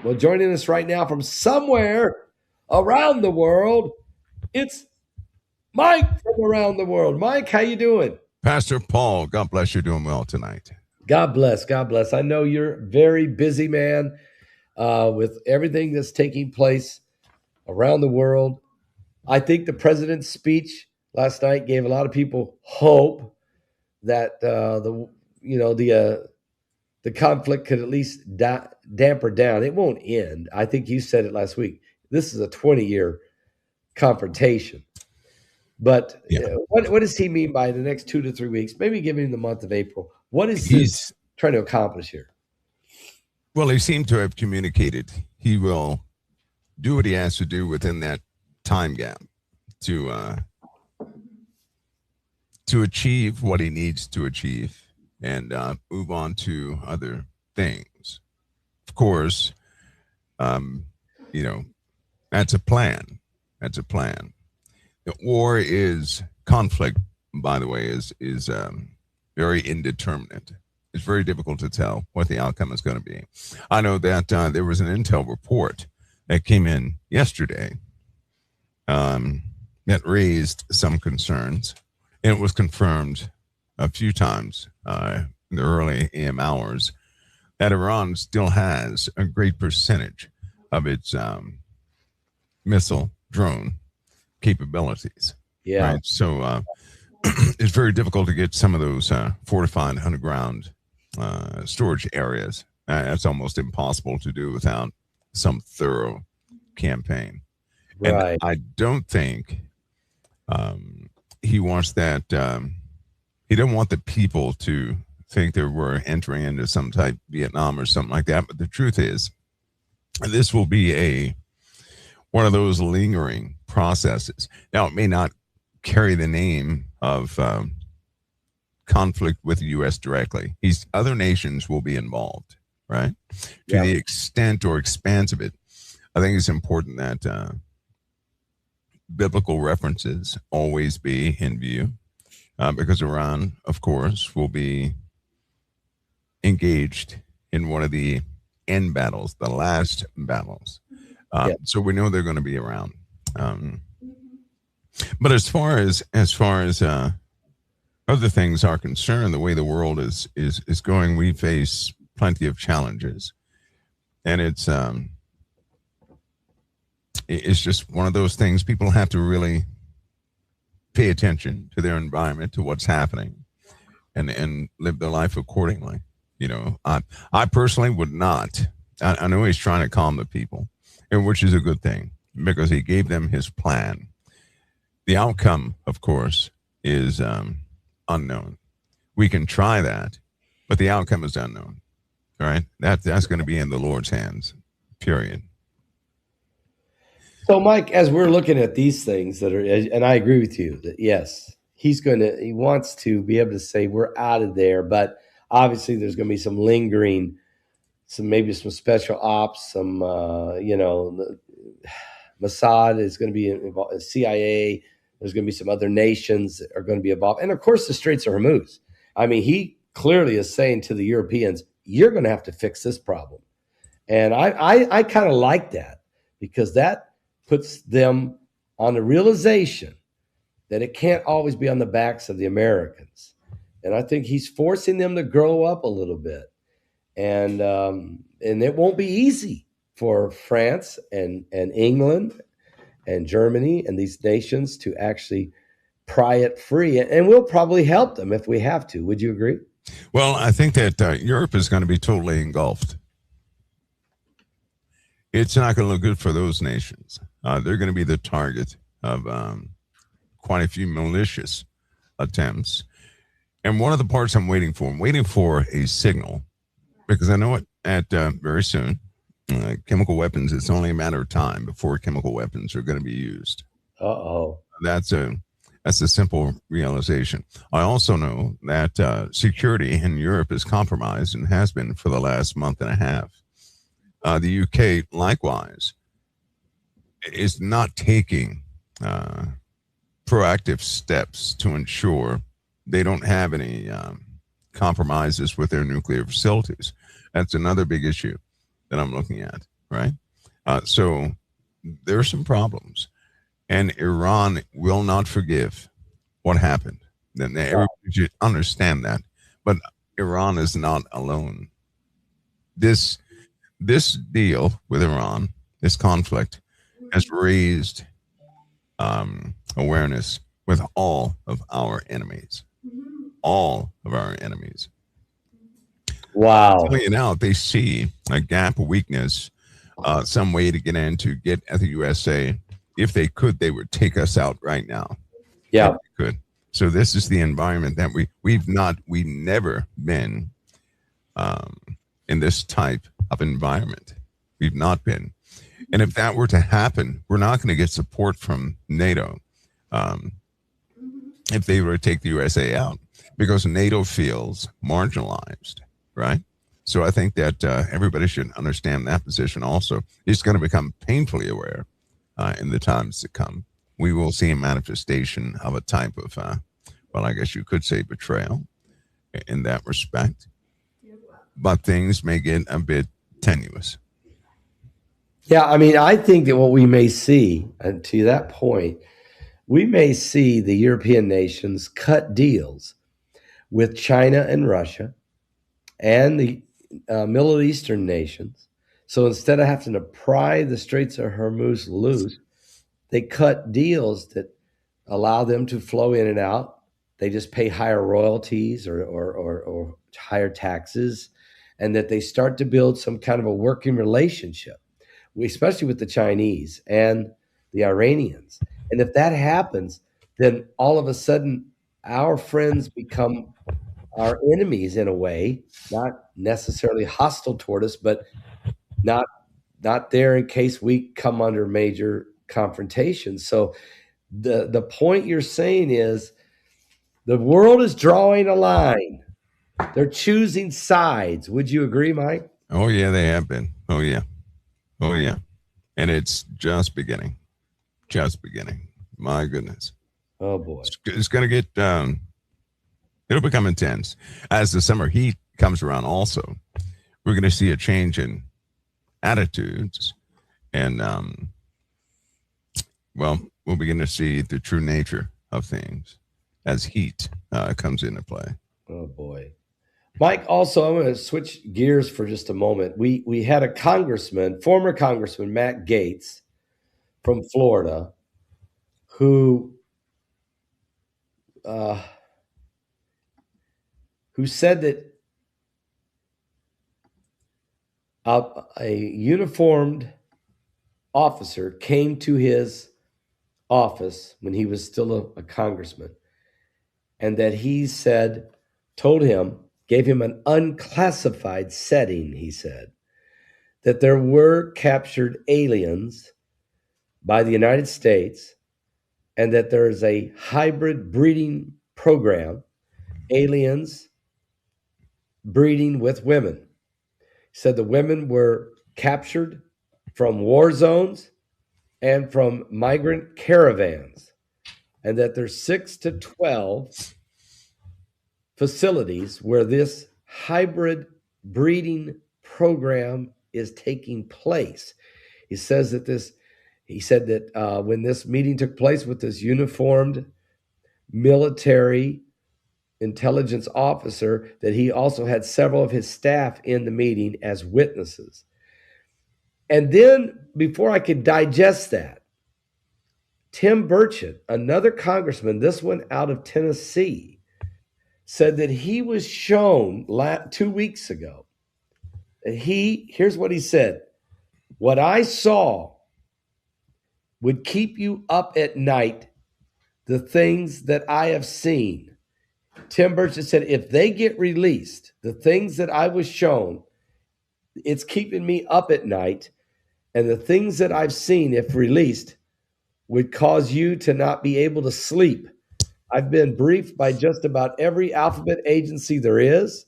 Well, joining us right now from somewhere around the world, it's Mike from around the world. Mike, how you doing? Pastor Paul, God bless you, doing well tonight. God bless. God bless. I know you're a very busy man with everything that's taking place around the world. I think the president's speech last night gave a lot of people hope that the conflict could at least damper down. It won't end. I think you said it last week. This is a 20-year confrontation. But Yeah, what does he mean by the next 2 to 3 weeks? Maybe give him the month of April. What is this he's trying to accomplish here? well. He seemed to have communicated he will do what he has to do within that time gap to achieve what he needs to achieve and move on to other things. Of course, um, you know that's a plan. That's a plan. The war is conflict. By the way, is very indeterminate. It's very difficult to tell what the outcome is going to be. I know that there was an intel report that came in yesterday that raised some concerns, and it was confirmed a few times in the early AM hours that Iran still has a great percentage of its missile drone capabilities. Yeah. Right. So it's very difficult to get some of those fortified underground storage areas. That's almost impossible to do without some thorough campaign. And Right. I don't think he wants that. He didn't want the people to think that we're entering into some type of Vietnam or something like that. But the truth is, this will be one of those lingering processes. Now, it may not carry the name of conflict with the U.S. directly. Other nations will be involved, right? To Yeah. the extent or expanse of it, I think it's important that biblical references always be in view, because Iran, of course, will be engaged in one of the end battles, the last battles. Yeah. So we know they're going to be around. But as far as other things are concerned, the way the world is going, we face plenty of challenges, and it's just one of those things. People have to really pay attention to their environment, to what's happening, and live their life accordingly. I personally would not. I know he's trying to calm the people, and which is a good thing because he gave them his plan. The outcome, of course, is unknown. We can try that, but the outcome is unknown. All right, that's going to be in the Lord's hands. Period. So, Mike, as we're looking at these things that are, and I agree with you that yes, he wants to be able to say we're out of there, but obviously there's going to be some lingering, maybe some special ops, some, Mossad is going to be involved, CIA. There's going to be some other nations that are going to be involved. And of course, the Straits of Hormuz. I mean, he clearly is saying to the Europeans, you're going to have to fix this problem. And I kind of like that because that puts them on the realization that it can't always be on the backs of the Americans. And I think he's forcing them to grow up a little bit. And it won't be easy for France and England and Germany and these nations to actually pry it free. And we'll probably help them if we have to. Would you agree? Well, I think that Europe is going to be totally engulfed. It's not going to look good for those nations. They're going to be the target of quite a few malicious attempts. And one of the parts I'm waiting for a signal, because I know it at very soon. Chemical weapons, it's only a matter of time before chemical weapons are going to be used. Uh-oh. That's a simple realization. I also know that security in Europe is compromised and has been for the last month and a half. The UK, likewise, is not taking proactive steps to ensure they don't have any compromises with their nuclear facilities. That's another big issue that I'm looking at. right? So there are some problems, and Iran will not forgive what happened. Then everybody should understand that. But Iran is not alone. This this deal with Iran, this conflict, has raised awareness with all of our enemies. All of our enemies. Wow. Telling you now, they see a gap, a weakness, some way to get in to get at the USA. If they could, they would take us out right now. Yeah. If they could. So this is the environment that we've never been in this type of environment. We've not been. And if that were to happen, we're not going to get support from NATO if they were to take the USA out, because NATO feels marginalized, right? So I think that everybody should understand that position also. It's going to become painfully aware in the times to come. We will see a manifestation of a type of, well, I guess you could say betrayal in that respect. But things may get a bit tenuous. Yeah, I mean, I think that what we may see, and to that point, we may see the European nations cut deals with China and Russia and the Middle Eastern nations. So instead of having to pry the Straits of Hormuz loose, they cut deals that allow them to flow in and out. They just pay higher royalties or higher taxes, and that they start to build some kind of a working relationship, especially with the Chinese and the Iranians. And if that happens, then all of a sudden our friends become our enemies in a way, not necessarily hostile toward us, but not there in case we come under major confrontation. So the point you're saying is the world is drawing a line. They're choosing sides. Would you agree, Mike? Oh, yeah, they have been. Oh, yeah. Oh, yeah. And it's just beginning. Just beginning. My goodness. Oh, boy. It's going to get, it'll become intense. As the summer heat comes around also, we're going to see a change in attitudes. And, well, we'll begin to see the true nature of things as heat comes into play. Oh, boy. Mike, also, I'm going to switch gears for just a moment. We had a congressman, former Congressman Matt Gaetz from Florida, who said that a uniformed officer came to his office when he was still a congressman, and that he said, told him, gave him an unclassified setting, he said, that there were captured aliens by the United States and that there is a hybrid breeding program, aliens breeding with women. He said the women were captured from war zones and from migrant caravans, and that there's 6 to 12 facilities where this hybrid breeding program is taking place. He said that when this meeting took place with this uniformed military intelligence officer, that he also had several of his staff in the meeting as witnesses. And then, before I could digest that, Tim Burchett, another congressman, this one out of Tennessee, said that he was shown 2 weeks ago that here's what he said: what I saw would keep you up at night, the things that I have seen. Tim Burchett said, if they get released, the things that I was shown, it's keeping me up at night. And the things that I've seen, if released, would cause you to not be able to sleep. I've been briefed by just about every alphabet agency there is.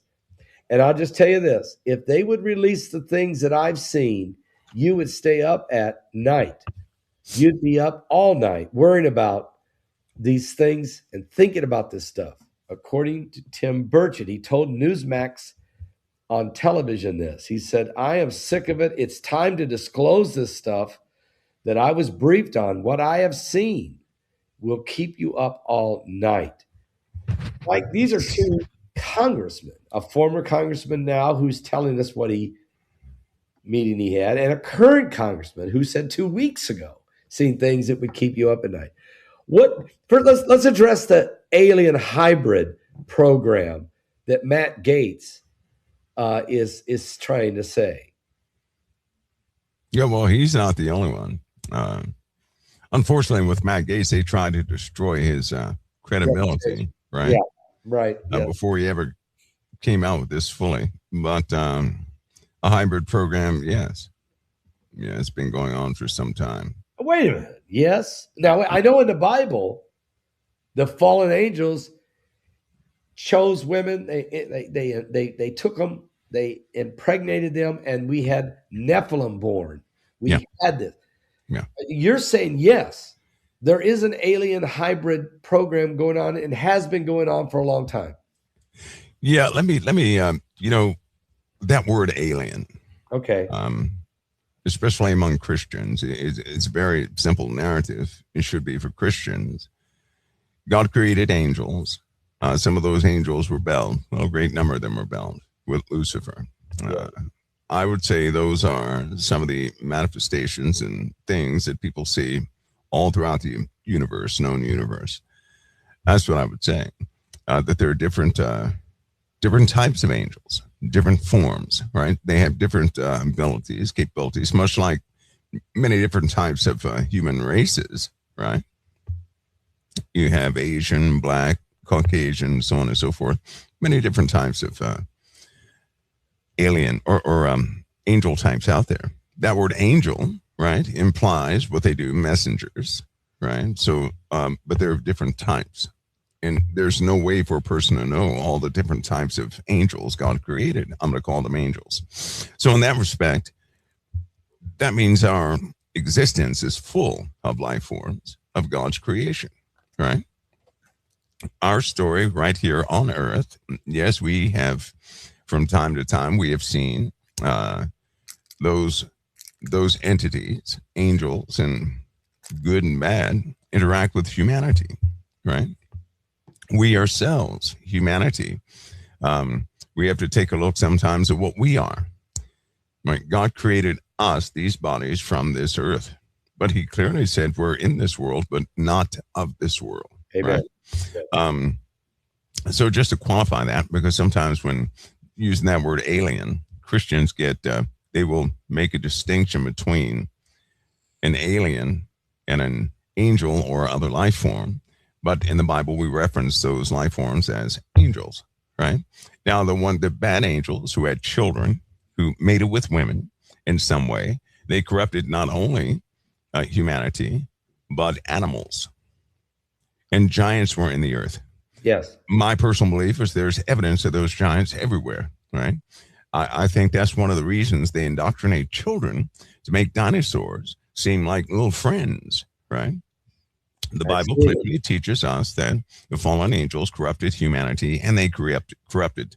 And I'll just tell you this: if they would release the things that I've seen, you would stay up at night. You'd be up all night worrying about these things and thinking about this stuff. According to Tim Burchett, he told Newsmax on television this. He said, I am sick of it. It's time to disclose this stuff that I was briefed on. What I have seen will keep you up all night. Like, these are two congressmen, a former congressman now who's telling us what meeting he had, and a current congressman who said 2 weeks ago, seeing things that would keep you up at night. Let's address the alien hybrid program that Matt Gaetz is trying to say. Yeah, well, he's not the only one. Unfortunately, with Matt Gaetz, they tried to destroy his credibility, right? Yeah, right. Before he ever came out with this fully. But a hybrid program, yes. Yeah, it's been going on for some time. Wait a minute. Yes. Now, I know in the Bible, the fallen angels chose women. They took them, they impregnated them, and we had Nephilim born. We had this. Yeah. You're saying, yes, there is an alien hybrid program going on and has been going on for a long time. Yeah, let me that word alien. Okay. Especially among Christians, it's a very simple narrative. It should be for Christians. God created angels. Some of those angels rebelled. Well, a great number of them rebelled with Lucifer. I would say those are some of the manifestations and things that people see all throughout the universe, known universe. That's what I would say. That there are different types of angels, different forms, right? They have different abilities, capabilities, much like many different types of human races, right? You have Asian, Black, Caucasian, so on and so forth. Many different types of alien or angel types out there. That word angel, right, implies what they do, messengers, right? So, but there are different types. And there's no way for a person to know all the different types of angels God created. I'm going to call them angels. So in that respect, that means our existence is full of life forms of God's creation, right? Our story right here on earth, yes, we have, from time to time, we have seen those entities, angels and good and bad, interact with humanity, right? We ourselves, humanity, we have to take a look sometimes at what we are. Right? God created us, these bodies, from this earth, but he clearly said we're in this world, but not of this world. Amen. Right? So just to qualify that, because sometimes when using that word alien, Christians they will make a distinction between an alien and an angel or other life form. But in the Bible, we reference those life forms as angels, right? Now, the bad angels who had children, who mated with women in some way, they corrupted not only humanity, but animals. And giants were in the earth. Yes. My personal belief is there's evidence of those giants everywhere, right? I think that's one of the reasons they indoctrinate children to make dinosaurs seem like little friends, right? The Bible clearly teaches us that the fallen angels corrupted humanity and they corrupted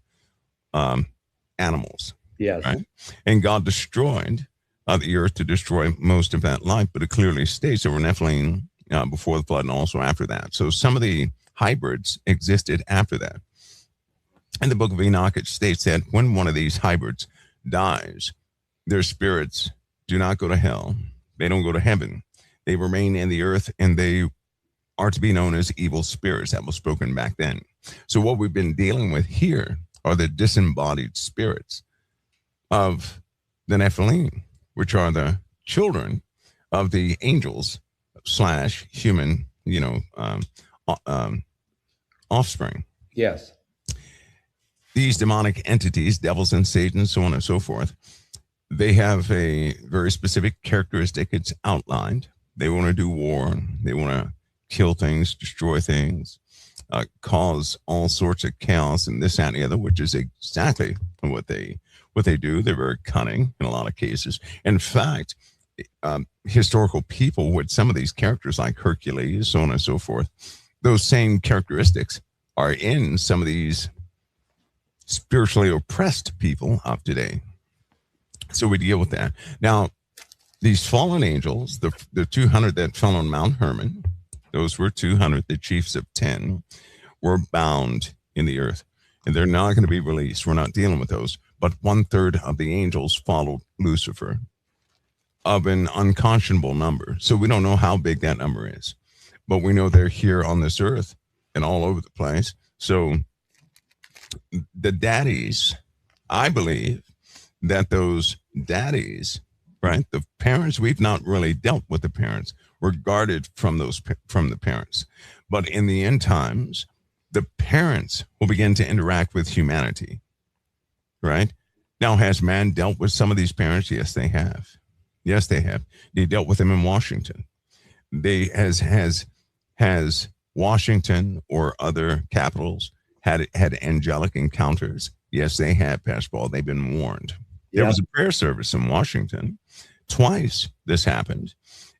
animals. Yes. Right? And God destroyed the earth to destroy most of that life, but it clearly states there were Nephilim before the flood and also after that. So some of the hybrids existed after that. In the book of Enoch, it states that when one of these hybrids dies, their spirits do not go to hell. They don't go to heaven. They remain in the earth and they are to be known as evil spirits. That was spoken back then. So what we've been dealing with here are the disembodied spirits of the Nephilim, which are the children of the angels / human, offspring. Yes. These demonic entities, devils and Satan, so on and so forth, they have a very specific characteristic. It's outlined. They want to do war. They want to kill things, destroy things, cause all sorts of chaos and this, that, and the other, which is exactly what they do. They're very cunning in a lot of cases. In fact, historical people with some of these characters like Hercules, so on and so forth, those same characteristics are in some of these spiritually oppressed people of today. So we deal with that. Now, these fallen angels, the 200 that fell on Mount Hermon, those were 200, the chiefs of 10, were bound in the earth. And they're not going to be released. We're not dealing with those. But 1/3 of the angels followed Lucifer, of an unconscionable number. So we don't know how big that number is. But we know they're here on this earth and all over the place. So the daddies, I believe that those daddies, right, the parents, we've not really dealt with the parents. We're guarded from the parents. But in the end times, the parents will begin to interact with humanity, right? Now, has man dealt with some of these parents? Yes, they have. Yes, they have. They dealt with them in Washington. They has Washington or other capitals had angelic encounters? Yes, they have, Pastor Paul. They've been warned. There was a prayer service in Washington. Twice this happened,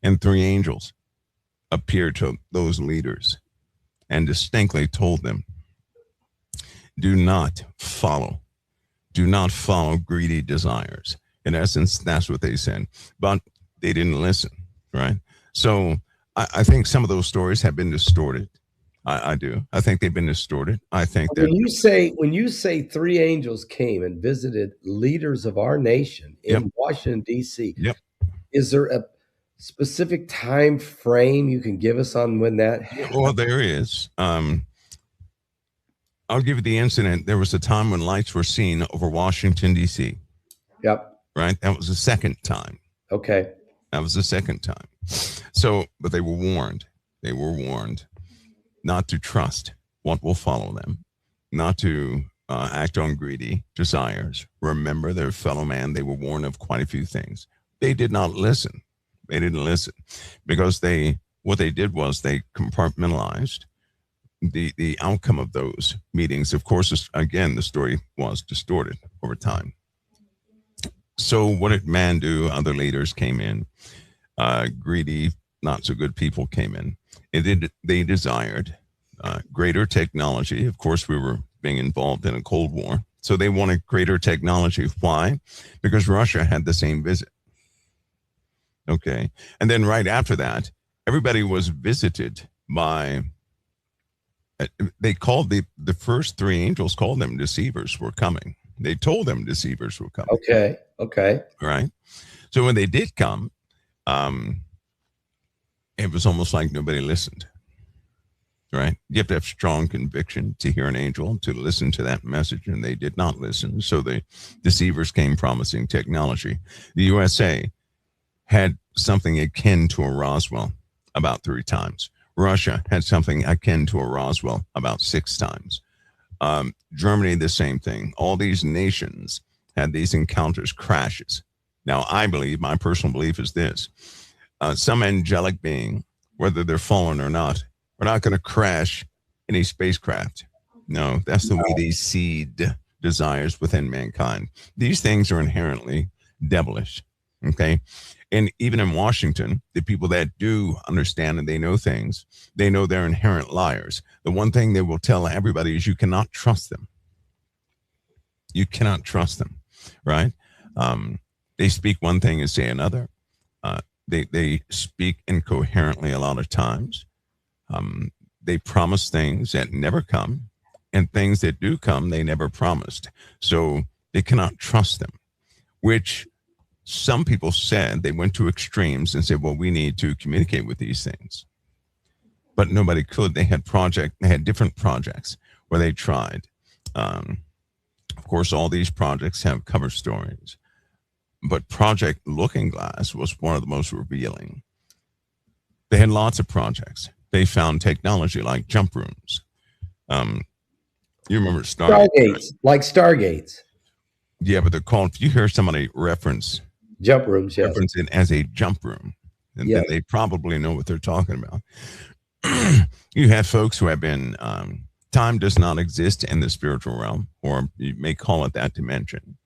and 3 angels appeared to those leaders and distinctly told them, do not follow greedy desires. In essence, that's what they said, but they didn't listen, right? So I think some of those stories have been distorted. I do. I think they've been distorted. I think that when you say 3 angels came and visited leaders of our nation in Washington, D.C., is there a specific time frame you can give us on when that happened? Well, there is. I'll give you the incident. There was a time when lights were seen over Washington, D.C. Yep. Right? That was the second time. Okay. That was the second time. So, but they were warned. They were warned not to trust what will follow them, not to act on greedy desires. Remember their fellow man. They were warned of quite a few things. They did not listen. They didn't listen because what they did was they compartmentalized the outcome of those meetings. Of course, again, the story was distorted over time. So what did man do? Other leaders came in. Greedy, not so good people came in. They desired greater technology. Of course, we were being involved in a Cold War. So they wanted greater technology. Why? Because Russia had the same visit. Okay. And then right after that, everybody was visited by, they called the first 3 angels, called them deceivers were coming. They told them deceivers were coming. Okay. Okay. Right. So when they did come, it was almost like nobody listened. Right. You have to have strong conviction to hear an angel, to listen to that message, and they did not listen. So the deceivers came promising technology. The USA had something akin to a Roswell about 3 times. Russia had something akin to a Roswell about 6 times. Germany, the same thing. All these nations had these encounters, crashes. Now, I believe, my personal belief is this. Some angelic being, whether they're fallen or not, we're not going to crash any spacecraft. No, that's the way they seed desires within mankind. These things are inherently devilish. Okay. And even in Washington, the people that do understand and they know things, they know they're inherent liars. The one thing they will tell everybody is you cannot trust them. You cannot trust them, right? They speak one thing and say another. They speak incoherently a lot of times. They promise things that never come, and things that do come, they never promised. So they cannot trust them, which some people said they went to extremes and said, well, we need to communicate with these things. But nobody could. They had different projects where they tried. Of course, all these projects have cover stories. But Project Looking Glass was one of the most revealing. They had lots of projects. They found technology like jump rooms. You remember Stargates, like Stargates. Yeah, but they're called, if you hear somebody reference jump rooms, yes. Reference it as a jump room, and then they probably know what they're talking about. You have folks who have been, time does not exist in the spiritual realm, or you may call it that dimension.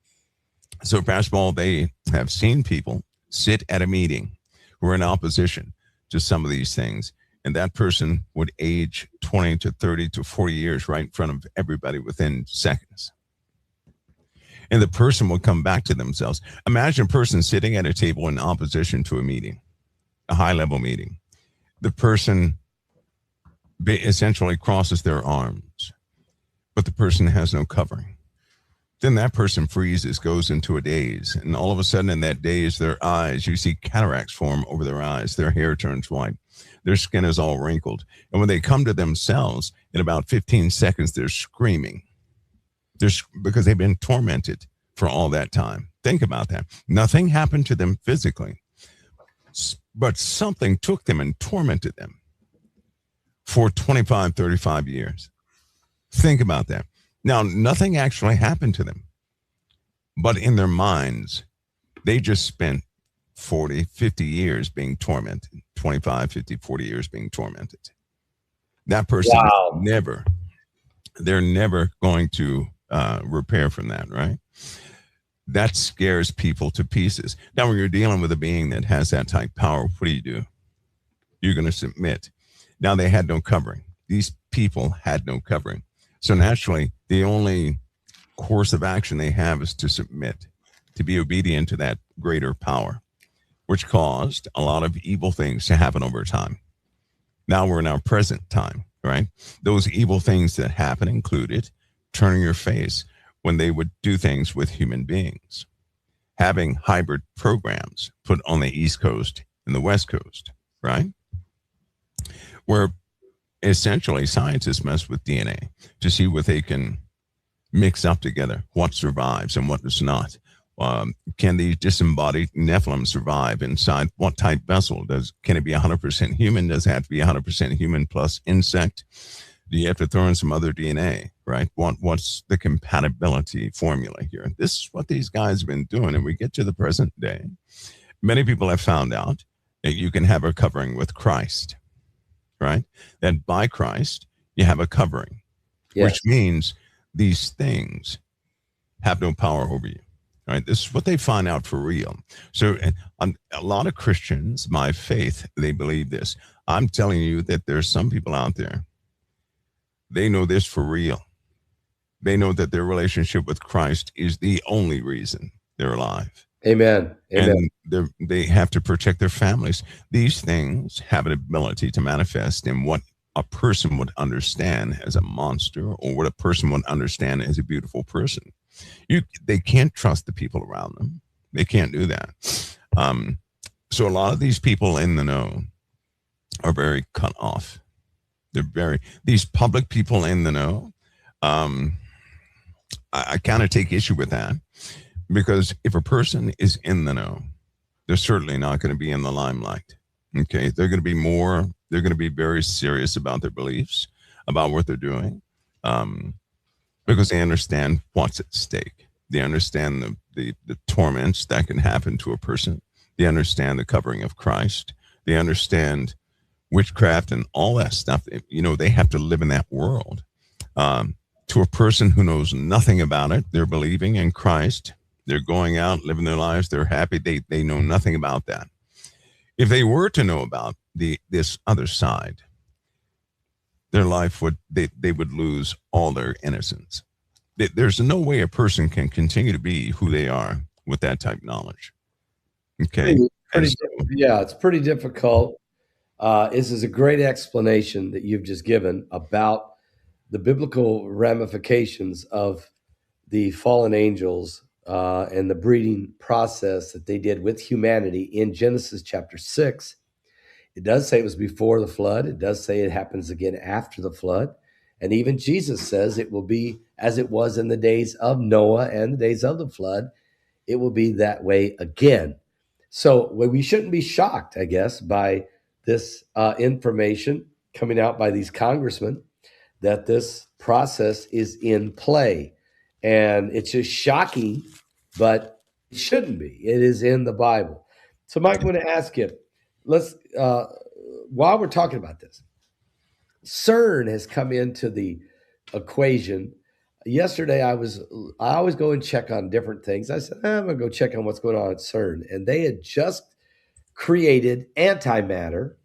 So, Pastor Paul, they have seen people sit at a meeting who are in opposition to some of these things, and that person would age 20 to 30 to 40 years right in front of everybody within seconds. and the person will come back to themselves. Imagine a person sitting at a table in opposition to a meeting, a high level meeting. The person essentially crosses their arms, but the person has no covering. Then that person freezes, goes into a daze, and all of a sudden in that daze, their eyes, you see cataracts form over their eyes, their hair turns white, their skin is all wrinkled. And when they come to themselves, in about 15 seconds, they're screaming. Because they've been tormented for all that time. Think about that. Nothing happened to them physically, but something took them and tormented them for 25, 35 years. Think about that. Now, nothing actually happened to them, but in their minds, they just spent 40, 50 years being tormented, 25, 50, 40 years being tormented. That person Wow. they're never going to repair from that, right? That scares people to pieces. Now, when you're dealing with a being that has that type of power, what do? You're going to submit. Now, they had no covering. These people had no covering. So naturally, the only course of action they have is to submit, to be obedient to that greater power, which caused a lot of evil things to happen over time. Now we're in our present time, right? Those evil things that happen included turning your face when they would do things with human beings, having hybrid programs put on the East Coast and the West Coast, right? Where essentially scientists mess with DNA to see what they can mix up together, what survives and what does not. Can the disembodied Nephilim survive inside what type vessel? Can it be 100% human? Does it have to be 100% human plus insect? Do you have to throw in some other DNA, right? What's the compatibility formula here? This is what these guys have been doing, and we get to the present day. Many people have found out that you can have a covering with Christ, right? That by Christ, you have a covering, Yes. which means these things have no power over you, right? This is what they find out for real. So a lot of Christians, my faith, they believe this. I'm telling you that there's some people out there, they know this for real. They know that their relationship with Christ is the only reason they're alive. Amen. Amen. And they have to protect their families. These things have an ability to manifest in what a person would understand as a monster or what a person would understand as a beautiful person. They can't trust the people around them. They can't do that. So a lot of these people in the know are very cut off. These public people in the know. I kind of take issue with that because if a person is in the know, they're certainly not going to be in the limelight. Okay. They're going to be very serious about their beliefs, about what they're doing, because they understand what's at stake. They understand the torments that can happen to a person. They understand the covering of Christ. They understand witchcraft and all that stuff. They have to live in that world. To a person who knows nothing about it, they're believing in Christ. They're going out, living their lives. They're happy. They know nothing about that. If they were to know about this other side, their life they would lose all their innocence. There's no way a person can continue to be who they are with that type of knowledge. Okay. It's pretty difficult. This is a great explanation that you've just given about the biblical ramifications of the fallen angels and the breeding process that they did with humanity in Genesis chapter 6. It does say it was before the flood. It does say it happens again after the flood. And even Jesus says it will be as it was in the days of Noah and the days of the flood. It will be that way again. So we shouldn't be shocked, I guess, by this information coming out by these congressmen that this process is in play. And it's just shocking, but it shouldn't be. It is in the Bible. So Mike, I want to ask you, while we're talking about this, CERN has come into the equation. Yesterday, I always go and check on different things. I said, I'm going to go check on what's going on at CERN. And they had just created antimatter.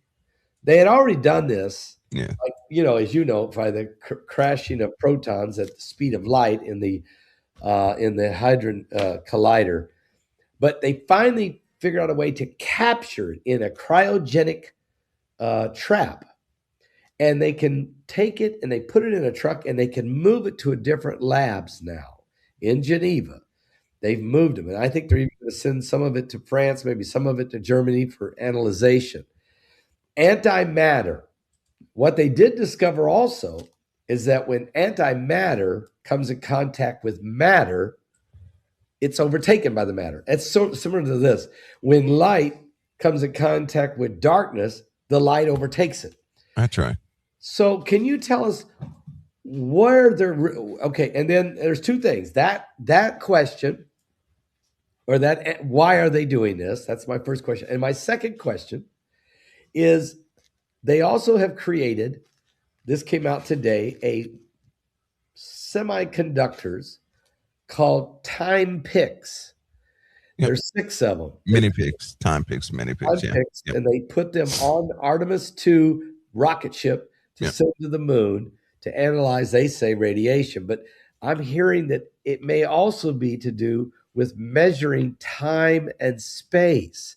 They had already done this, as you know, by the crashing of protons at the speed of light in the in the Hadron Collider. But they finally figured out a way to capture it in a cryogenic trap. And they can take it and they put it in a truck and they can move it to a different labs now in Geneva. They've moved them. And I think they're even going to send some of it to France, maybe some of it to Germany for analyzation. Antimatter. What they did discover also is that when antimatter comes in contact with matter, it's overtaken by the matter. It's so similar to this. When light comes in contact with darkness, the light overtakes it. That's right. So can you tell us where they're okay? And then there's two things. That question, or that why are they doing this? That's my first question. And my second question is they also have created, this came out today, a semiconductors called time picks. Yep. There's 6 of them. Mini picks, time picks, mini picks. Time Yeah. picks, Yep. and they put them on the Artemis 2 rocket ship to Yep. send to the moon to analyze, they say, radiation. But I'm hearing that it may also be to do with measuring time and space.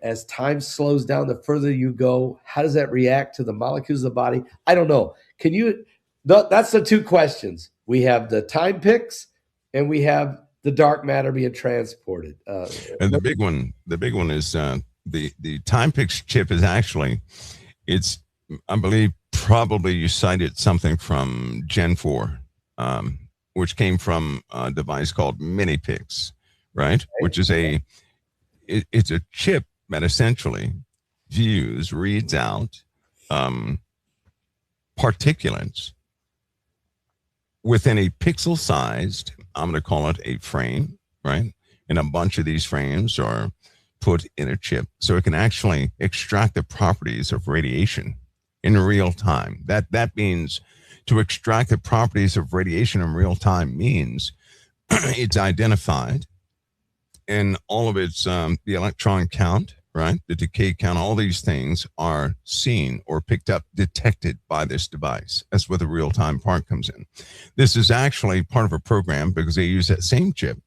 As time slows down, the further you go, how does that react to the molecules of the body? I don't know. Can you, that's the two questions. We have the time picks and we have the dark matter being transported. And the big one is the time picks chip is actually, it's, I believe probably you cited something from Gen 4, which came from a device called mini picks, right? Okay. Which is it's a chip that essentially reads out particulates within a pixel sized, I'm going to call it a frame, right? And a bunch of these frames are put in a chip so it can actually extract the properties of radiation in real time. That means to extract the properties of radiation in real time means it's identified and all of its, the electron count, right? The decay count, all these things are seen or picked up, detected by this device. That's where the real-time part comes in. This is actually part of a program because they use that same chip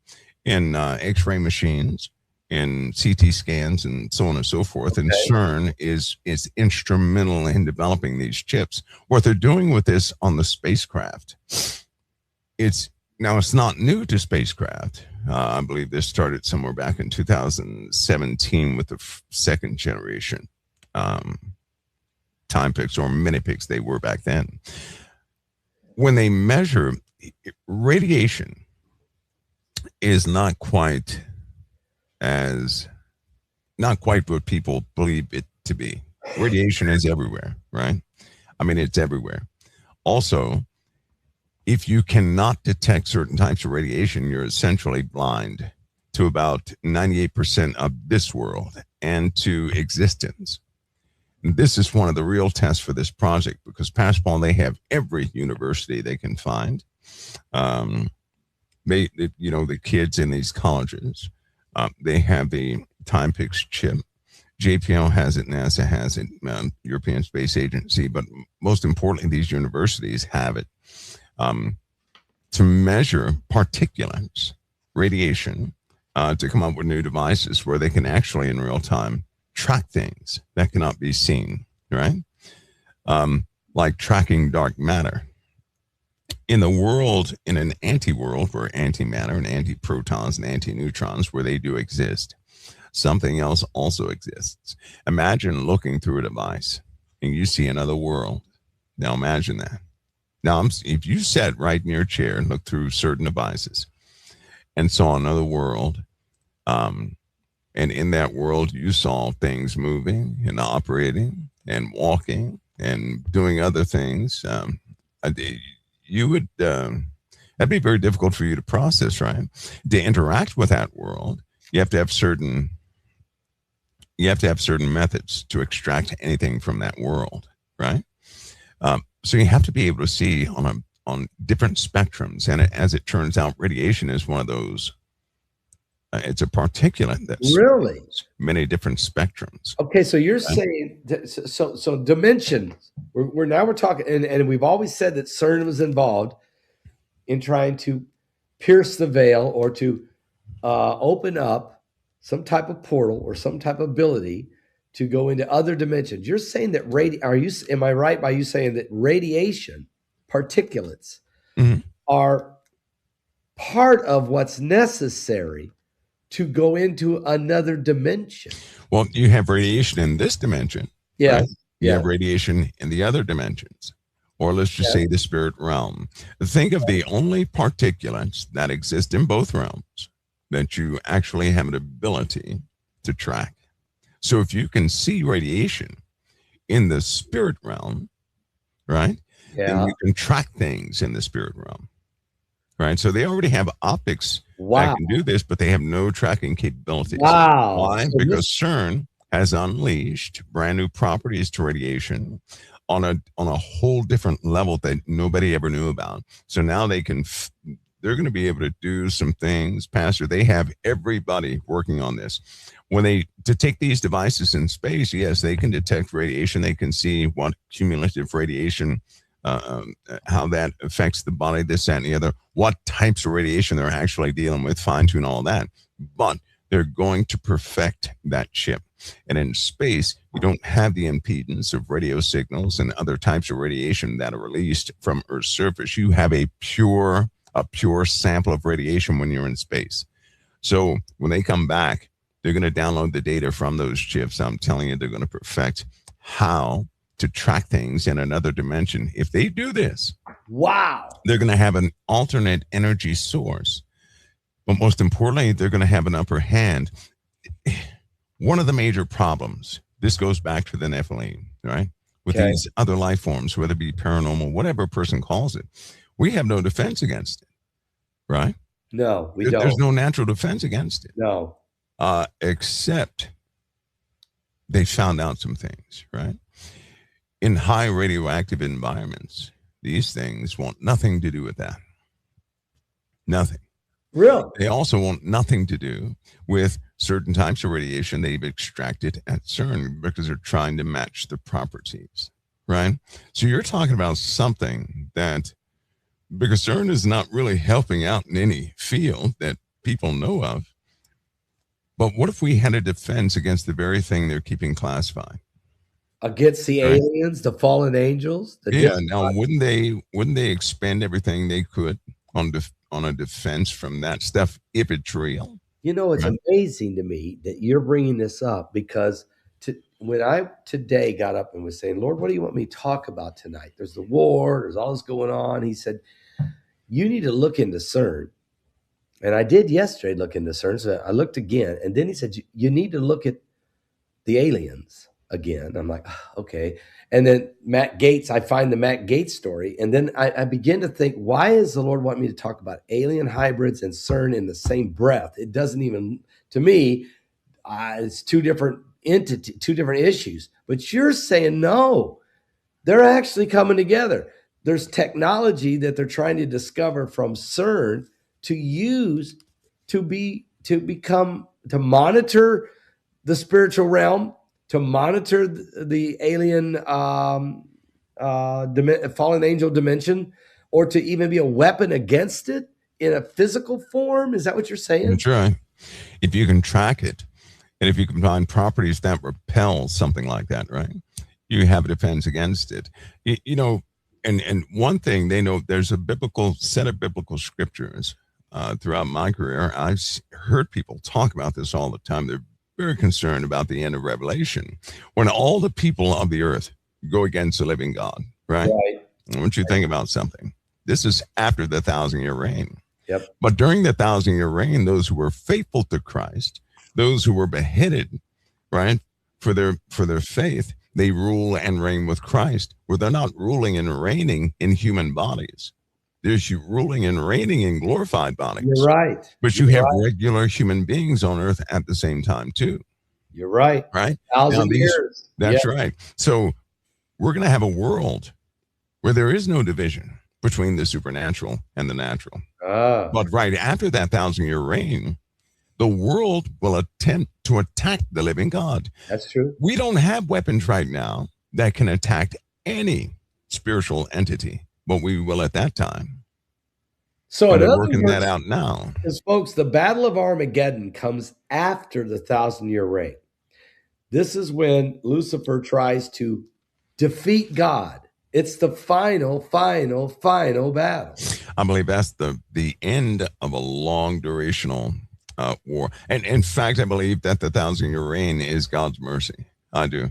in X-ray machines, in CT scans, and so on and so forth. Okay. And CERN is instrumental in developing these chips. What they're doing with this on the spacecraft, it's not new to spacecraft. I believe this started somewhere back in 2017 with the second generation time picks or mini picks they were back then. When they measure radiation is not quite what people believe it to be. Radiation is everywhere, right? I mean, it's everywhere. Also, if you cannot detect certain types of radiation, you're essentially blind to about 98% of this world and to existence. And this is one of the real tests for this project because Paspal, they have every university they can find. The kids in these colleges, they have the time picks chip. JPL has it, NASA has it, European Space Agency, but most importantly, these universities have it. To measure particulates, radiation, to come up with new devices where they can actually in real time track things that cannot be seen, right? Like tracking dark matter. In the world, in an anti-world where antimatter and antiprotons and antineutrons, where they do exist, something else also exists. Imagine looking through a device and you see another world. Now imagine that. Now, if you sat right in your chair and looked through certain devices and saw another world, and in that world you saw things moving and operating and walking and doing other things, you would, that'd be very difficult for you to process, right? To interact with that world, you have to have certain methods to extract anything from that world, right? So you have to be able to see on different spectrums. And as it turns out, radiation is one of those. It's a particulate that's really many different spectrums. Okay, so you're saying so dimensions. We're talking, and we've always said that CERN was involved in trying to pierce the veil or to open up some type of portal or some type of ability to go into other dimensions. You're saying that am I right by you saying that radiation, particulates, Mhm. are part of what's necessary to go into another dimension? Well, you have radiation in this dimension, Yes. right? You have radiation in the other dimensions, or let's just say the spirit realm. Think of the only particulates that exist in both realms that you actually have an ability to track. So if you can see radiation in the spirit realm, right, then Yeah. you can track things in the spirit realm, right? So they already have optics that Wow. can do this, but they have no tracking capabilities. Wow. Why? So Because CERN has unleashed brand new properties to radiation on a whole different level that nobody ever knew about. So now they're going to be able to do some things, Pastor. They have everybody working on this. To take these devices in space, yes, they can detect radiation. They can see what cumulative radiation, how that affects the body, this, that, and the other, what types of radiation they're actually dealing with, fine tune all that. But they're going to perfect that chip. And in space, you don't have the impedance of radio signals and other types of radiation that are released from Earth's surface. You have a pure sample of radiation when you're in space. So when they come back, they're going to download the data from those chips. I'm telling you, they're going to perfect how to track things in another dimension. If they do this, wow, they're going to have an alternate energy source. But most importantly, they're going to have an upper hand. One of the major problems, this goes back to the Nephilim, right? With these other life forms, whether it be paranormal, whatever a person calls it, we have no defense against it, right? No, we don't. There's no natural defense against it. No. Except they found out some things, right? In high radioactive environments, these things want nothing to do with that. Nothing. Really? They also want nothing to do with certain types of radiation they've extracted at CERN because they're trying to match the properties, right? So you're talking about something that, because CERN is not really helping out in any field that people know of. But what if we had a defense against the very thing they're keeping classified? Against the aliens, the fallen angels? Now wouldn't they expend everything they could on a defense from that stuff if it's real? You know, it's amazing to me that you're bringing this up because when I today got up and was saying, Lord, what do you want me to talk about tonight? There's the war, there's all this going on. He said, you need to look into CERN. And I did yesterday look into CERN. So I looked again. And then he said, you need to look at the aliens again. I'm like, okay. And then Matt Gaetz, I find the Matt Gaetz story. And then I begin to think, why does the Lord want me to talk about alien hybrids and CERN in the same breath? It doesn't even, to me, it's two different entities, two different issues. But you're saying, no, they're actually coming together. There's technology that they're trying to discover from CERN to use to monitor the spiritual realm, to monitor the alien fallen angel dimension, or to even be a weapon against it in a physical form. Is that what you're saying? That's right. If you can track it, and if you can find properties that repel something like that, right, you have a defense against it. You know, and one thing they know, there's a set of biblical scriptures throughout my career. I've heard people talk about this all the time. They're very concerned about the end of Revelation, when all the people of the earth go against the living God, right? I want you to think about something. This is after the 1,000-year reign. Yep. But during the 1,000-year reign, those who were faithful to Christ, those who were beheaded, right, for their faith, they rule and reign with Christ, where they're not ruling and reigning in human bodies. There's you ruling and reigning in glorified bodies. You're right. But you have regular human beings on earth at the same time, too. You're right. Right? 1,000 years. That's right. So we're going to have a world where there is no division between the supernatural and the natural. But right after that 1,000-year reign, the world will attempt to attack the living God. That's true. We don't have weapons right now that can attack any spiritual entity, but we will at that time. So And in they're other working that words, out now. because folks, the Battle of Armageddon comes after the 1,000-year reign. This is when Lucifer tries to defeat God. It's the final battle. I believe that's the end of a long durational war. And in fact, I believe that the 1,000-year reign is God's mercy. I do.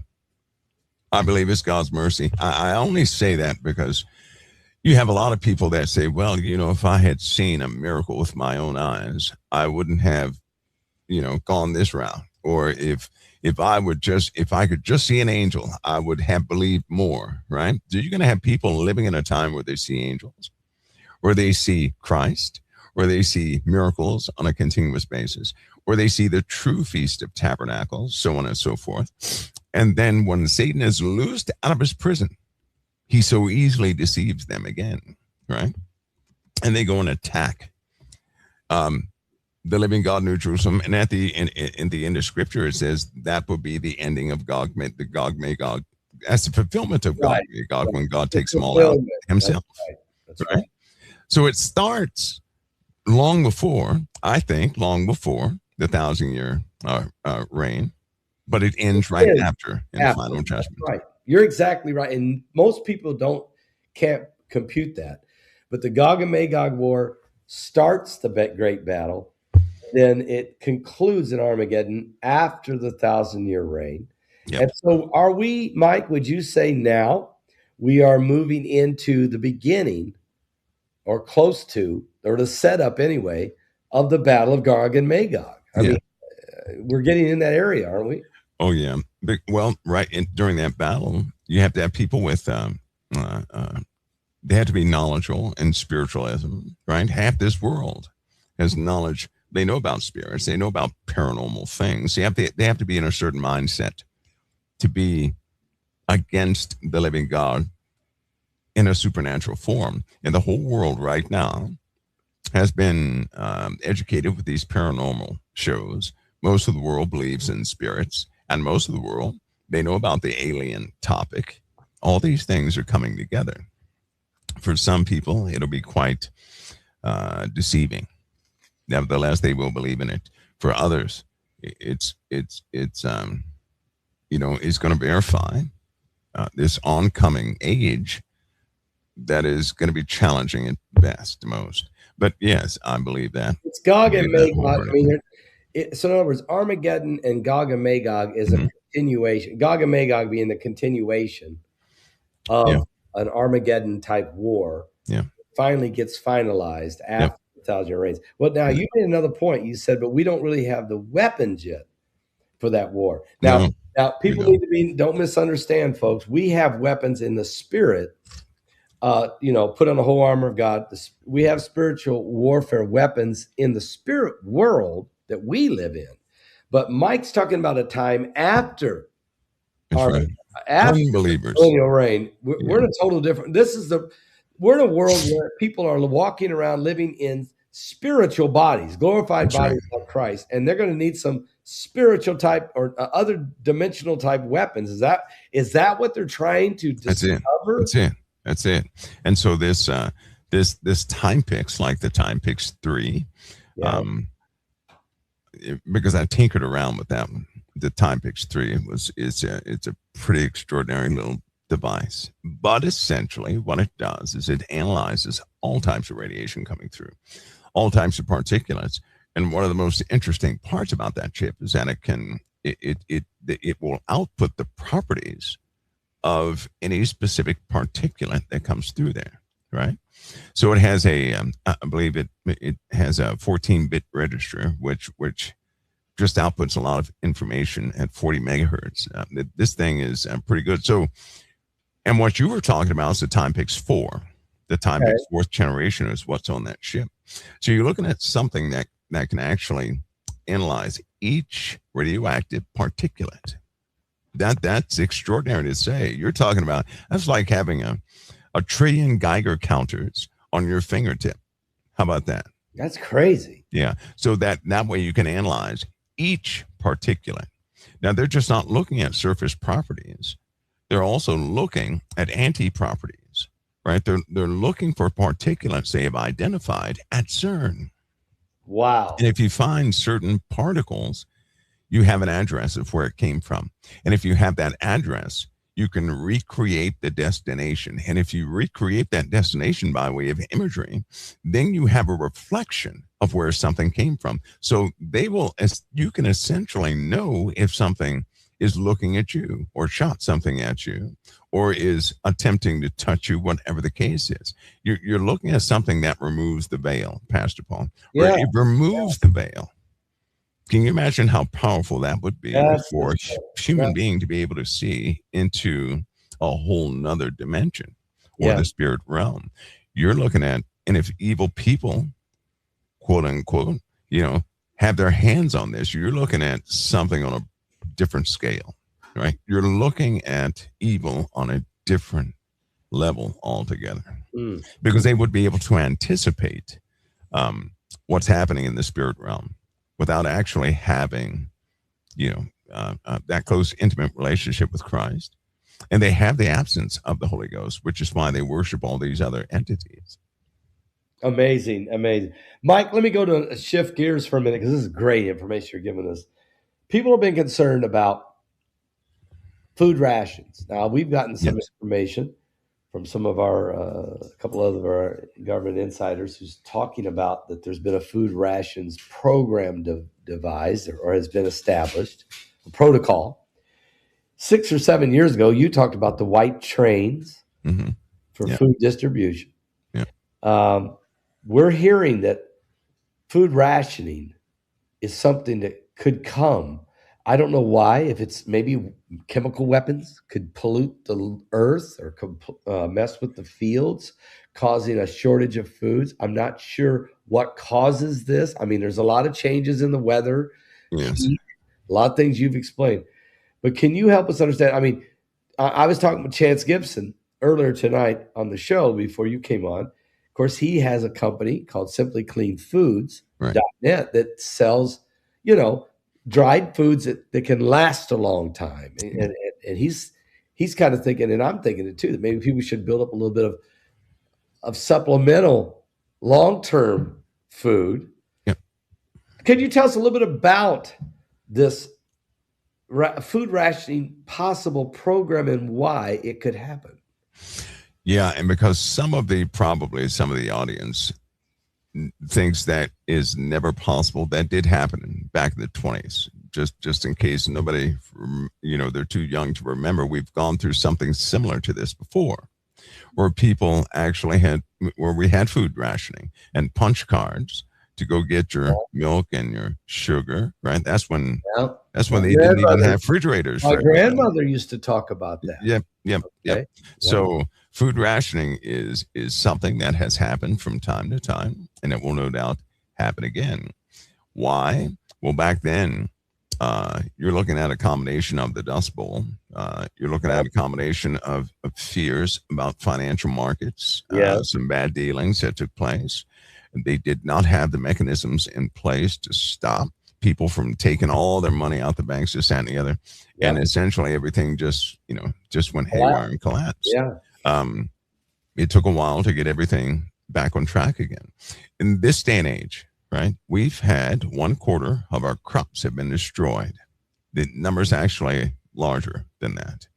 I believe it's God's mercy. I only say that because you have a lot of people that say, well, if I had seen a miracle with my own eyes, I wouldn't have, gone this route. Or if I could just see an angel, I would have believed more, right? So you're going to have people living in a time where they see angels, where they see Christ, where they see miracles on a continuous basis, where they see the true Feast of Tabernacles, so on and so forth. And then when Satan is loosed out of his prison, he so easily deceives them again, right? And they go and attack the living God, New Jerusalem. And at the in the end of Scripture, it says that will be the ending of the Gog Magog. That's the fulfillment of Gog Magog when God takes them all out himself. That's right? So it starts long before the 1,000-year reign, but it ends right after in the final judgment. Right. You're exactly right. And most people can't compute that. But the Gog and Magog war starts the great battle. Then it concludes in Armageddon after the 1,000-year reign. Yep. And so are we, Mike, would you say now we are moving into the beginning or close to, or the setup anyway, of the Battle of Gog and Magog? I mean, we're getting in that area, aren't we? Oh, yeah. Well, right. During that battle, you have to have people with, they have to be knowledgeable in spiritualism, right? Half this world has knowledge. They know about spirits. They know about paranormal things. They have to be in a certain mindset to be against the living God in a supernatural form. And the whole world right now has been educated with these paranormal shows. Most of the world believes in spirits, and most of the world, they know about the alien topic. All these things are coming together. For some people, it'll be quite deceiving. Nevertheless, they will believe in it. For others, it's going to verify this oncoming age that is going to be challenging at best, most. But yes, I believe that. It's Gog and Magog. I mean, so in other words, Armageddon and Gog and Magog is a continuation. Gog and Magog being the continuation of an Armageddon type war. Yeah. Finally gets finalized after the 1,000-year reigns. Well, now you made another point. You said, but we don't really have the weapons yet for that war. Now people don't misunderstand, folks. We have weapons in the spirit. Put on the whole armor of God. We have spiritual warfare weapons in the spirit world that we live in. But Mike's talking about a time after unbelievers millennial reign. We're in a total different. We're in a world where people are walking around living in spiritual bodies, glorified bodies of Christ, and they're going to need some spiritual type or other dimensional type weapons. Is that what they're trying to discover? That's it. And so this time picks, like the time picks 3, because I tinkered around with that one. The time picks 3 it's a pretty extraordinary little device. But essentially, what it does is it analyzes all types of radiation coming through, all types of particulates. And one of the most interesting parts about that chip is that it will output the properties of any specific particulate that comes through there, right? So it has I believe it has a 14-bit register, which just outputs a lot of information at 40 megahertz. This thing is pretty good. So, and what you were talking about is the Timepix 4. The Timepix 4th generation is what's on that ship. So you're looking at something that can actually analyze each radioactive particulate. That's extraordinary to say. You're talking about, that's like having a trillion Geiger counters on your fingertip. How about that? That's crazy. Yeah. So that way you can analyze each particulate. Now, they're just not looking at surface properties. They're also looking at anti-properties, right? They're looking for particulates they have identified at CERN. Wow. And if you find certain particles, you have an address of where it came from. And if you have that address, you can recreate the destination. And if you recreate that destination by way of imagery, then you have a reflection of where something came from. So you can essentially know if something is looking at you or shot something at you or is attempting to touch you, whatever the case is. You're looking at something that removes the veil, Pastor Paul, or Yeah. it removes the veil. Can you imagine how powerful that would be That's for a that, human being to be able to see into a whole nother dimension or yeah. the spirit realm? You're looking at, and if evil people, quote unquote, have their hands on this, you're looking at something on a different scale, right? You're looking at evil on a different level altogether Mm. because they would be able to anticipate what's happening in the spirit realm without actually having, that close, intimate relationship with Christ. And they have the absence of the Holy Ghost, which is why they worship all these other entities. Amazing, amazing. Mike, let me go to shift gears for a minute because this is great information you're giving us. People have been concerned about food rations. Now, we've gotten some Yes. information from some of our, a couple of our government insiders who's talking about that there's been a food rations program devised or has been established, a protocol. 6 or 7 years ago, you talked about the white trains Mm-hmm. for Yeah. food distribution. Yeah. We're hearing that food rationing is something that could come. I don't know why, if it's maybe chemical weapons could pollute the earth or could mess with the fields, causing a shortage of foods. I'm not sure what causes this. I mean, there's a lot of changes in the weather, Yes. heat, a lot of things you've explained. But can you help us understand? I mean, I was talking with Chance Gibson earlier tonight on the show before you came on. Of course, he has a company called Simply Clean Foods Right. .net that sells, dried foods that can last a long time. And he's kind of thinking, and I'm thinking it too, that maybe people should build up a little bit of supplemental long-term food. Yep. Could you tell us a little bit about this food rationing possible program and why it could happen? Yeah, and because some of the audience thinks that is never possible. That did happen back in the 20s. Just in case nobody, they're too young to remember, we've gone through something similar to this before, where people actually where we had food rationing and punch cards to go get your milk and your sugar, right? That's when they didn't even have refrigerators. My grandmother used to talk about that. Yep. Okay. So food rationing is something that has happened from time to time, and it will no doubt happen again. Why? Well, back then, you're looking at a combination of the Dust Bowl. You're looking at a combination of fears about financial markets, some bad dealings that took place. They did not have the mechanisms in place to stop people from taking all their money out the banks, this, that, and the other. Yep. And essentially everything just went haywire and collapsed. Yeah. It took a while to get everything back on track again. In this day and age, right, we've had 1/4 of our crops have been destroyed. The number's actually larger than that.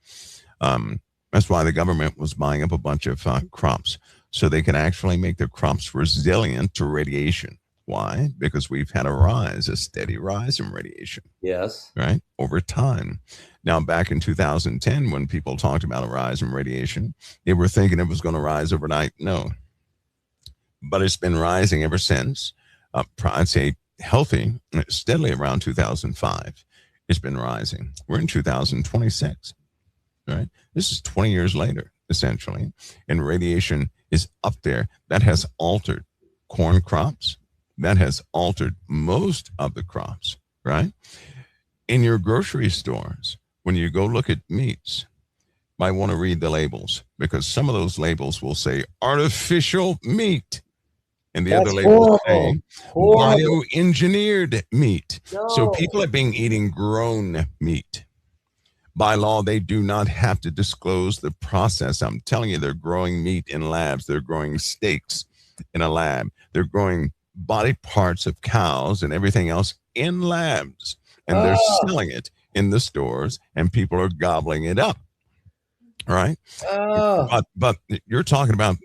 That's why the government was buying up a bunch of crops so they can actually make their crops resilient to radiation. Why? Because we've had a steady rise in radiation. Yes. Right? Over time. Now, back in 2010, when people talked about a rise in radiation, they were thinking it was going to rise overnight. No. But it's been rising ever since. I'd say healthy, steadily around 2005. It's been rising. We're in 2026. Right? This is 20 years later, essentially. And radiation is up there. That has altered corn crops. That has altered most of the crops, right? In your grocery stores, when you go look at meats, you might want to read the labels because some of those labels will say artificial meat. And the other labels say bioengineered meat. No. So people are eating grown meat. By law, they do not have to disclose the process. I'm telling you, they're growing meat in labs. They're growing steaks in a lab. They're growing body parts of cows and everything else in labs. And they're Oh, selling it in the stores, and people are gobbling it up. All right. oh, But you're talking about,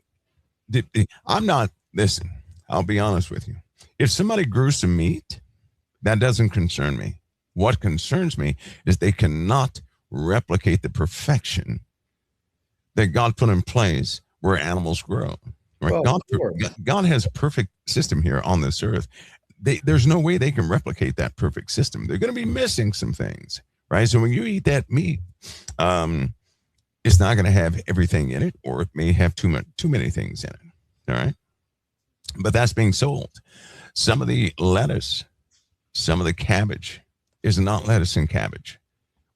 I'm not, listen, I'll be honest with you. If somebody grew some meat, that doesn't concern me. What concerns me is they cannot replicate the perfection that God put in place where animals grow. Right? well, of course. God has a perfect system here on this earth. There's no way they can replicate that perfect system. They're going to be missing some things, right? So when you eat that meat, it's not going to have everything in it, or it may have too many things in it. All right, but that's being sold. Some of the lettuce, some of the cabbage is not lettuce and cabbage.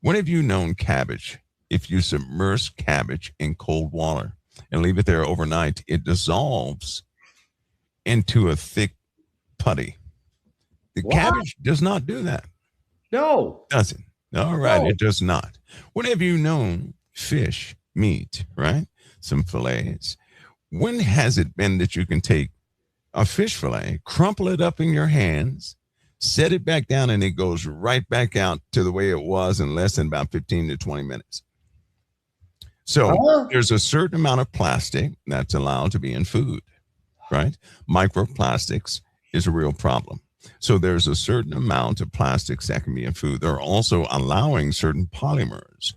When have you known cabbage? If you submerge cabbage in cold water and leave it there overnight, it dissolves into a thick putty. The What? cabbage does not do that, No. does it? All right, No. it does not. When have you known fish, meat, right? Some fillets. When has it been that you can take a fish fillet, crumple it up in your hands, set it back down, and it goes right back out to the way it was in less than about 15 to 20 minutes? So Huh? there's a certain amount of plastic that's allowed to be in food, right? Microplastics is a real problem. So there's a certain amount of plastics that can be in food. They're also allowing certain polymers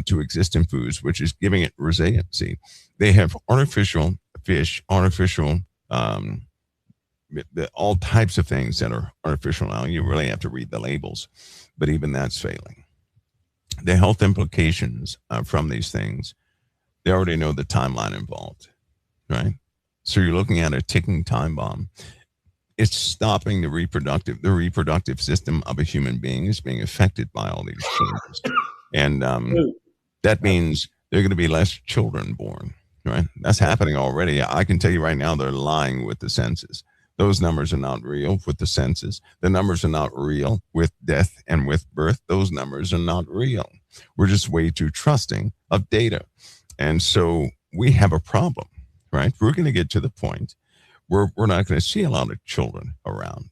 to exist in foods, which is giving it resiliency. They have artificial fish, artificial, all types of things that are artificial now. You really have to read the labels, but even that's failing. The health implications from these things, they already know the timeline involved, right? So you're looking at a ticking time bomb. It's stopping the reproductive system of a human being is being affected by all these changes. And Dude, that means there are going to be less children born, right? That's happening already. I can tell you right now, they're lying with the census. Those numbers are not real with the census. The numbers are not real with death and with birth. Those numbers are not real. We're just way too trusting of data. And so we have a problem, right? We're going to get to the point where we're not going to see a lot of children around.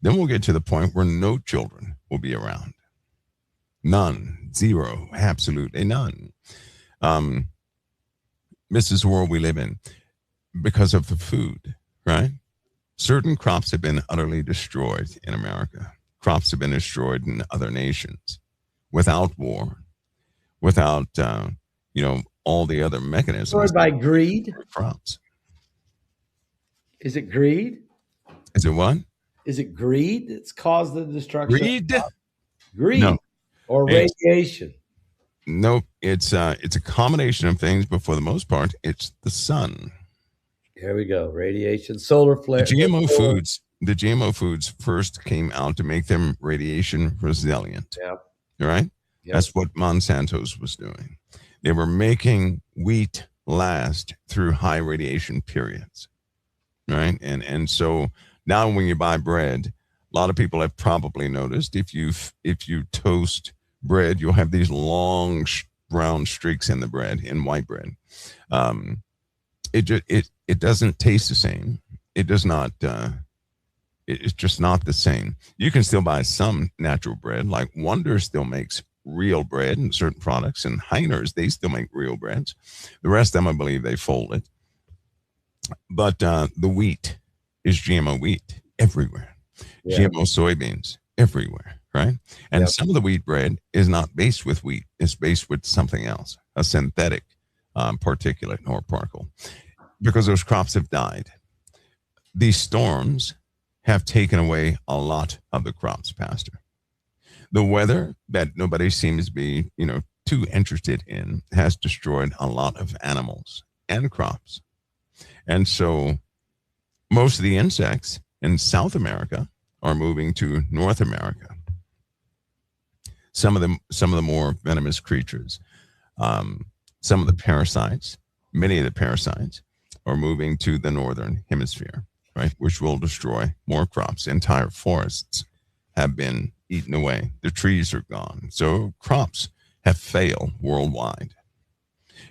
Then we'll get to the point where no children will be around. None, zero, absolutely none. This is the world we live in because of the food, right? Certain crops have been utterly destroyed in America. Crops have been destroyed in other nations without war, without, all the other mechanisms destroyed by greed? for crops. Is it greed? Is it what? Is it greed that's caused the destruction? Greed? Greed No. or It's, radiation? nope. It's a combination of things, but for the most part, it's the sun. Here we go. Radiation, solar The flare. GMO foods first came out to make them radiation resilient. Yep. All right. Yep. That's what Monsanto's was doing. They were making wheat last through high radiation periods. Right. And so now when you buy bread, a lot of people have probably noticed if you toast bread, you'll have these long brown streaks in the bread, in white bread. It doesn't taste the same. It does not. It's just not the same. You can still buy some natural bread, like Wonder still makes real bread in certain products, and Heiner's, they still make real breads. The rest of them, I believe, they fold it. But the wheat is GMO wheat everywhere. Yeah. GMO soybeans everywhere, right? And Yep. some of the wheat bread is not based with wheat. It's based with something else, a synthetic particulate or particle, because those crops have died. These storms have taken away a lot of the crops, Pastor. The weather that nobody seems to be, too interested in has destroyed a lot of animals and crops. And so most of the insects in South America are moving to North America. Some of the more venomous creatures, some of the parasites, many of the parasites are moving to the northern hemisphere, right, which will destroy more crops. Entire forests have been eaten away. The trees are gone. So crops have failed worldwide,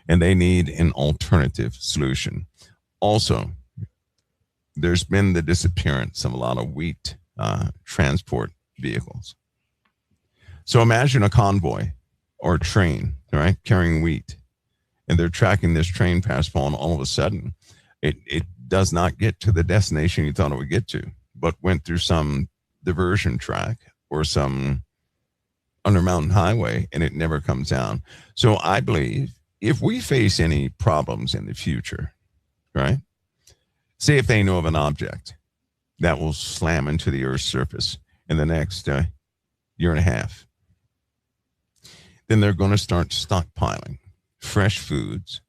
and they need an alternative solution. Also, there's been the disappearance of a lot of wheat transport vehicles. So imagine a convoy or a train, right, carrying wheat, and they're tracking this train past Paul, and all of a sudden, it does not get to the destination you thought it would get to, but went through some diversion track or some under mountain highway, and it never comes down. So I believe if we face any problems in the future, right, say if they know of an object that will slam into the Earth's surface in the next year and a half, then they're going to start stockpiling fresh foods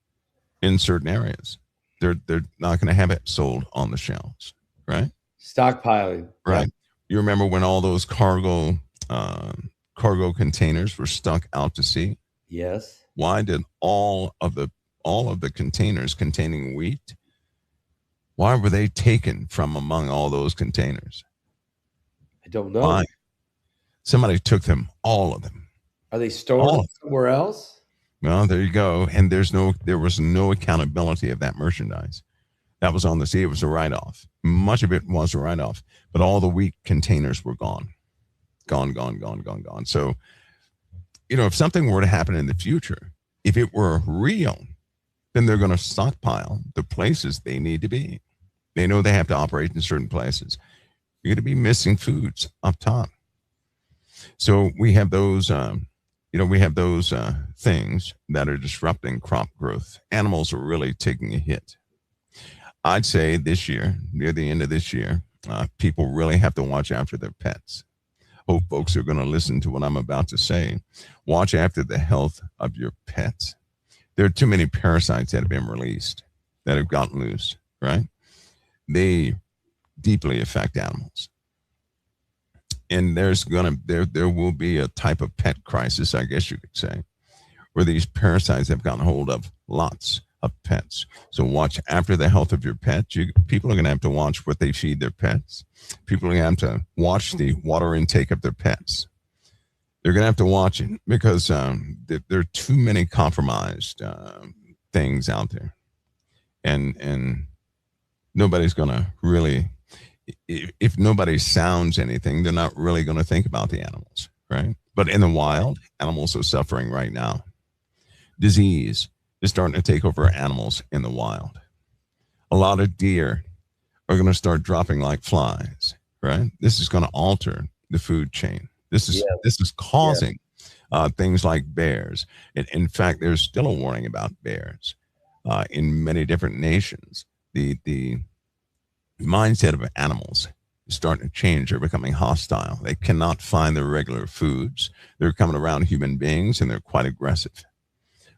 in certain areas. They're not going to have it sold on the shelves, right? Stockpiling. Right. Yeah. You remember when all those cargo containers were stuck out to sea? Yes. Why did all of the containers containing wheat, why were they taken from among all those containers? I don't know. Why? Somebody took them, all of them. Are they stored somewhere else? Well, there you go. And there was no accountability of that merchandise. That was on the sea. It was a write-off. Much of it was a write-off, but all the wheat containers were gone. Gone. So, if something were to happen in the future, if it were real, then they're going to stockpile the places they need to be. They know they have to operate in certain places. You're going to be missing foods up top. So we have those, things that are disrupting crop growth. Animals are really taking a hit. I'd say this year, near the end of this year, people really have to watch after their pets. Hope folks are going to listen to what I'm about to say. Watch after the health of your pets. There are too many parasites that have been released, that have gotten loose, right? They deeply affect animals. And there will be a type of pet crisis, I guess you could say, where these parasites have gotten hold of lots of pets. So watch after the health of your pet. People are going to have to watch what they feed their pets. People are going to have to watch the water intake of their pets. They're going to have to watch it because there are too many compromised things out there. And nobody's going to really, if nobody sounds anything, they're not really going to think about the animals, right? But in the wild, animals are suffering right now. Disease is starting to take over animals in the wild. A lot of deer are going to start dropping like flies, right? This is going to alter the food chain. This is causing things like bears. In fact, there's still a warning about bears in many different nations. The mindset of animals is starting to change. They're becoming hostile. They cannot find their regular foods. They're coming around human beings, and they're quite aggressive.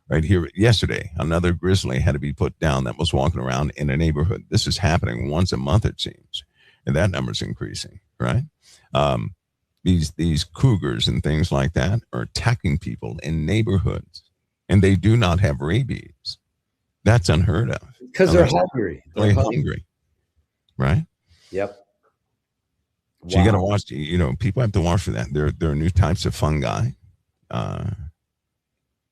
Right here, yesterday, another grizzly had to be put down that was walking around in a neighborhood. This is happening once a month, it seems, and that number's increasing, right? These cougars and things like that are attacking people in neighborhoods, and they do not have rabies. That's unheard of. Because they're hungry. They're hungry, right? Yep. So you got to watch. People have to watch for that. There are new types of fungi.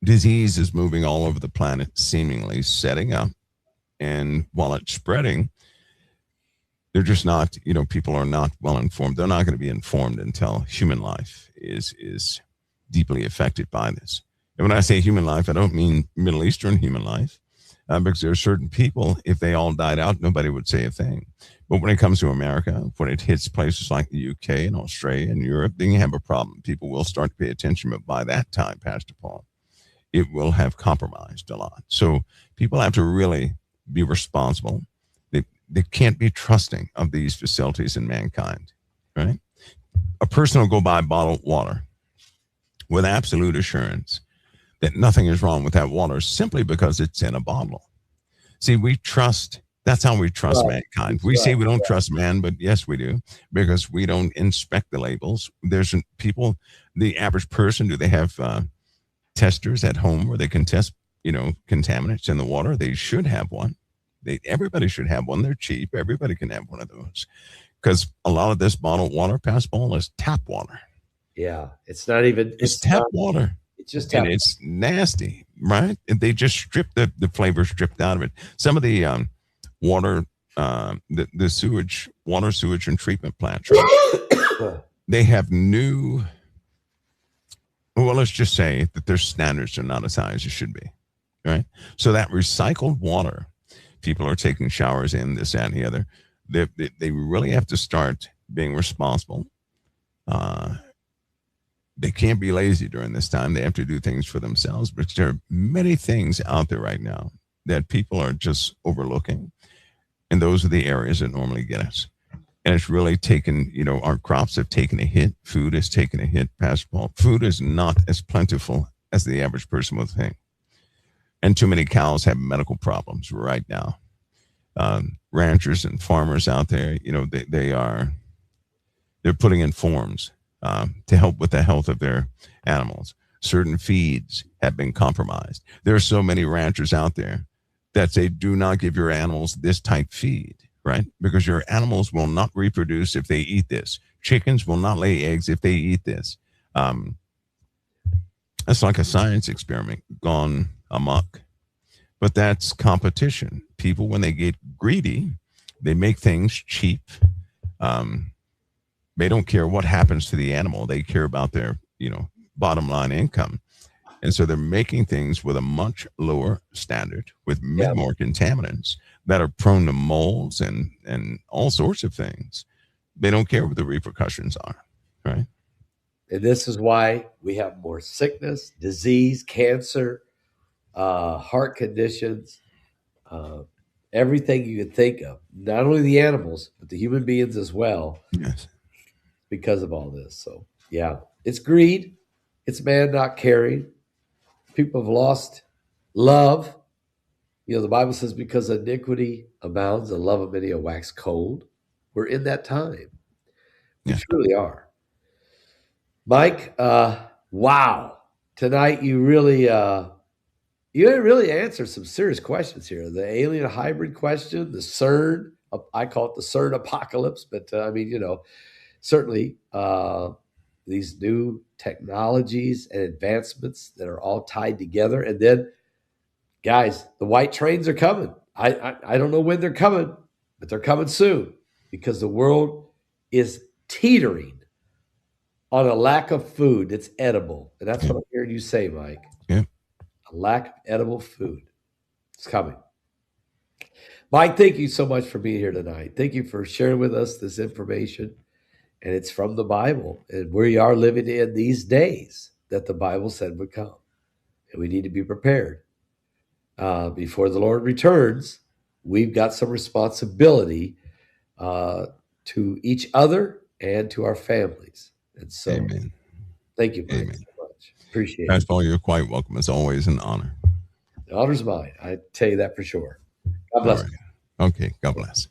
Disease is moving all over the planet, seemingly setting up, and while it's spreading, they're just not. People are not well informed. They're not going to be informed until human life is deeply affected by this. And when I say human life, I don't mean Middle Eastern human life, because there are certain people, if they all died out, nobody would say a thing. But when it comes to America, when it hits places like the UK and Australia and Europe, then you have a problem. People will start to pay attention, but by that time, Pastor Paul, it will have compromised a lot. So people have to really be responsible. They can't be trusting of these facilities and mankind, right? A person will go buy bottled water with absolute assurance that nothing is wrong with that water simply because it's in a bottle. See, we trust. That's how we trust mankind. We say we don't trust man, but yes, we do, because we don't inspect the labels. There's people, the average person, do they have testers at home where they can test, contaminants in the water? They should have one. Everybody should have one. They're cheap. Everybody can have one of those, because a lot of this bottled water, Pastor Paul, is tap water. Yeah, it's not even. It's tap water. just and have it's nasty, right? And they just strip the flavor stripped out of it. Some of the water, the sewage, water, sewage, and treatment plants, right? They have new. Well, let's just say that their standards are not as high as it should be, right? So that recycled water, people are taking showers in this, that, and the other. They really have to start being responsible. They can't be lazy during this time. They have to do things for themselves. But there are many things out there right now that people are just overlooking. And those are the areas that normally get us. And it's really taken, our crops have taken a hit. Food has taken a hit. Pastor Paul, food is not as plentiful as the average person would think. And too many cows have medical problems right now. Ranchers and farmers out there, they're putting in forms to help with the health of their animals. Certain feeds have been compromised. There are so many ranchers out there that say, do not give your animals this type feed, right? Because your animals will not reproduce if they eat this. Chickens will not lay eggs if they eat this. It's like a science experiment gone amok. But that's competition. People, when they get greedy, they make things cheap. They don't care what happens to the animal. They care about their, bottom line income. And so they're making things with a much lower standard, with many more contaminants that are prone to molds and all sorts of things. They don't care what the repercussions are, right? And this is why we have more sickness, disease, cancer, heart conditions, everything you could think of. Not only the animals, but the human beings as well. Yes. Because of all this. So, yeah, it's greed. It's man not caring. People have lost love. The Bible says, because iniquity abounds, the love of many will wax cold. We're in that time. We truly are. Mike, wow. Tonight you really answered some serious questions here. The alien hybrid question, the CERN, I call it the CERN apocalypse, but certainly these new technologies and advancements that are all tied together. And then, guys, the white trains are coming. I don't know when they're coming, but they're coming soon, because the world is teetering on a lack of food that's edible. And that's what I'm hearing you say, Mike. Yeah. A lack of edible food. It's coming. Mike, thank you so much for being here tonight. Thank you for sharing with us this information. And it's from the Bible. And we are living in these days that the Bible said would come. And we need to be prepared. Before the Lord returns, we've got some responsibility to each other and to our families. And so, Amen. Thank you, Mike, Amen. so much. Appreciate it. Pastor Paul, you're quite welcome. It's always an honor. The honor's mine. I tell you that for sure. God bless. All right. Okay. God bless.